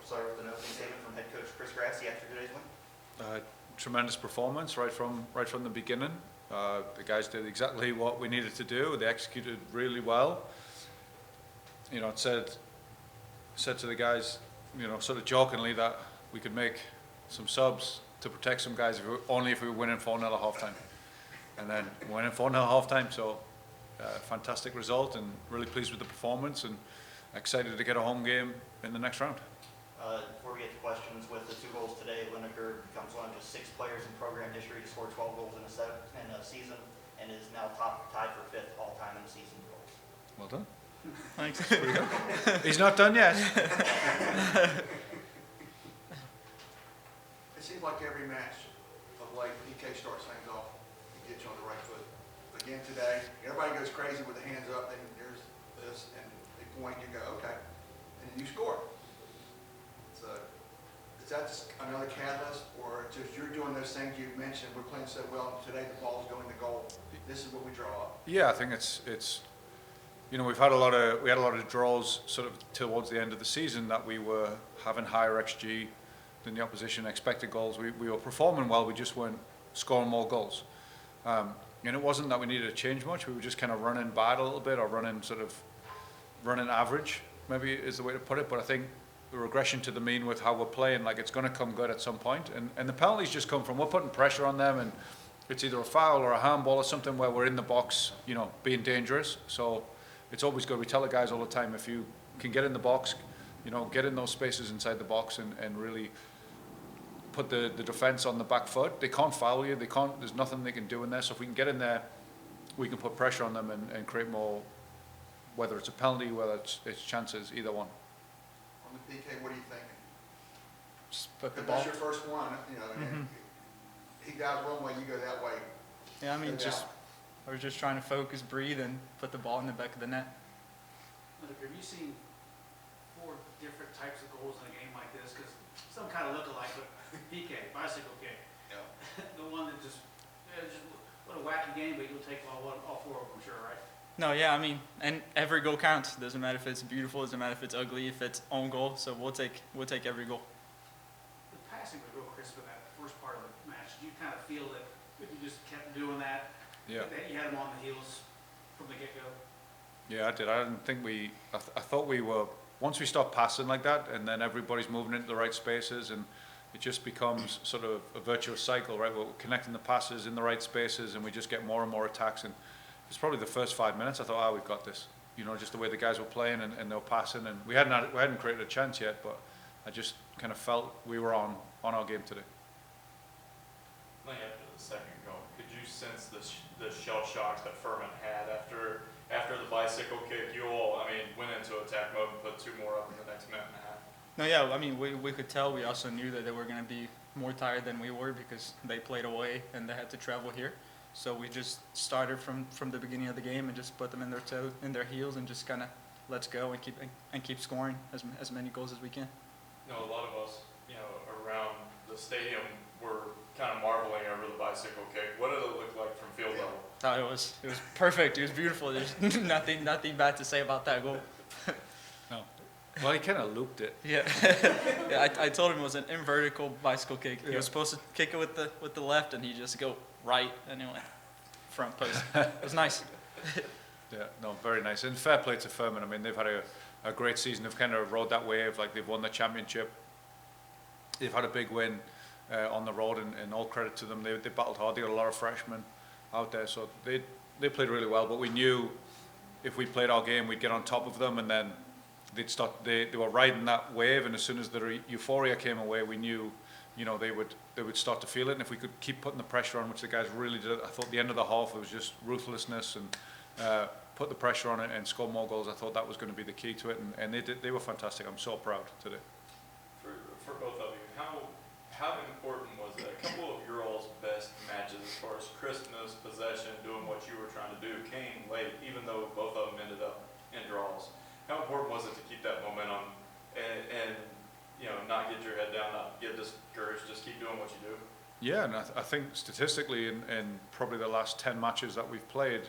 start with an opening statement from head coach Chris Grassie after today's win. Tremendous performance right from the beginning. The guys did exactly what we needed to do. They executed really well. You know, it said to the guys, you know, sort of jokingly that we could make some subs to protect some guys only if we were winning 4-0 at halftime. And then winning 4-0 at halftime, so fantastic result and really pleased with the performance and excited to get a home game in the next round. Before we get to questions, with the 2 goals today, Lineker becomes one of just 6 players in program history to score 12 goals in a season and is now tied for 5th all-time in the season goals. Well done. Thanks. Pretty good. He's not done yet. It seems like every match of late, PK starts things off and gets you on the right foot. Again today, everybody goes crazy with the hands up, then there's this, and they point, you go, okay, and then you score. So, is that just another catalyst, or just you're doing those things you mentioned, we're playing so well, today the ball's going to goal, this is what we draw up? Yeah, I think it's you know, we had a lot of draws sort of towards the end of the season that we were having higher XG than the opposition, expected goals. We were performing well, we just weren't scoring more goals. And it wasn't that we needed to change much, we were just kind of running bad a little bit, or running average, maybe is the way to put it. But I think the regression to the mean with how we're playing, like, it's going to come good at some point. And the penalties just come from, we're putting pressure on them, and it's either a foul or a handball or something where we're in the box, you know, being dangerous. So it's always good. We tell the guys all the time, if you can get in the box, you know, get in those spaces inside the box and really put the defense on the back foot. They can't foul you. There's nothing they can do in there. So if we can get in there, we can put pressure on them and create more, whether it's a penalty, whether it's chances, either one. On the PK, what are you thinking? Just put the Because ball. that's your first one, you know, and he goes one way, you go that way. Yeah, I mean, Go just down. I was just trying to focus, breathe, and put the ball in the back of the net. Have you seen 4 different types of goals in a game like this? Because some kind of look alike, but PK, bicycle kick. Yeah. The one that just what a wacky game, but you'll take all 4 of them, sure, right? No, yeah, I mean, and every goal counts. Doesn't matter if it's beautiful, doesn't matter if it's ugly, if it's own goal. So we'll take every goal. The passing was real crisp in that first part of the match. Did you kind of feel that if you just kept doing that, Yeah. that you had them on the heels from the get-go? Yeah, I did. I didn't think I thought we were, once we start passing like that, and then everybody's moving into the right spaces, and it just becomes sort of a virtuous cycle, right? We're connecting the passes in the right spaces, and we just get more and more attacks. And it's probably the first 5 minutes I thought, we've got this. You know, just the way the guys were playing and they were passing, and we hadn't created a chance yet, but I just kind of felt we were on our game today. Like after the second goal, could you sense the shell shock that Furman had after the bicycle kick? You all, I mean, went into attack mode and put 2 more up in the next minute and a half. No, yeah, I mean, we could tell. We also knew that they were going to be more tired than we were because they played away and they had to travel here. So we just started from the beginning of the game and just put them in their heels and just kind of let's go and keep scoring as many goals as we can. You know, a lot of us, you know, around the stadium were kind of marveling over the bicycle kick. What did it look like from field level? Oh, it was perfect. It was beautiful. There's nothing bad to say about that goal. No. Well, he kind of looped it. Yeah, yeah. I told him it was an invertical bicycle kick. He was supposed to kick it with the left, and he just go right, and it went front post. It was nice. Yeah, no, very nice. And fair play to Furman. I mean, they've had a great season. They've kind of rode that wave. Like, they've won the championship. They've had a big win on the road, and all credit to them. They battled hard. They got a lot of freshmen out there, so they played really well. But we knew if we played our game, we'd get on top of them, and then they'd start. They were riding that wave, and as soon as the euphoria came away, we knew, you know, they would start to feel it. And if we could keep putting the pressure on, which the guys really did, I thought the end of the half it was just ruthlessness and put the pressure on it and score more goals. I thought that was going to be the key to it, and they did. They were fantastic. I'm so proud today. For both of you, how important was that? A couple of your all's best matches as far as crispness, possession, doing what you were trying to do came late, even though both of them ended up in draws. How important was it to keep that momentum and you know, not get your head down, not get discouraged, just keep doing what you do? Yeah, and I think statistically in probably the last 10 matches that we've played,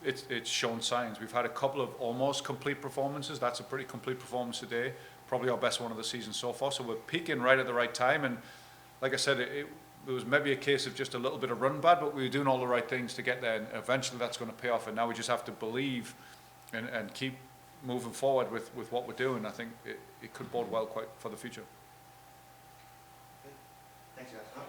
it's shown signs. We've had a couple of almost complete performances. That's a pretty complete performance today. probably our best one of the season so far. So we're peaking right at the right time. And like I said, it was maybe a case of just a little bit of run bad, but we were doing all the right things to get there. And eventually that's going to pay off. And now we just have to believe and keep moving forward with what we're doing. I think it could bode well quite for the future. Thanks, guys.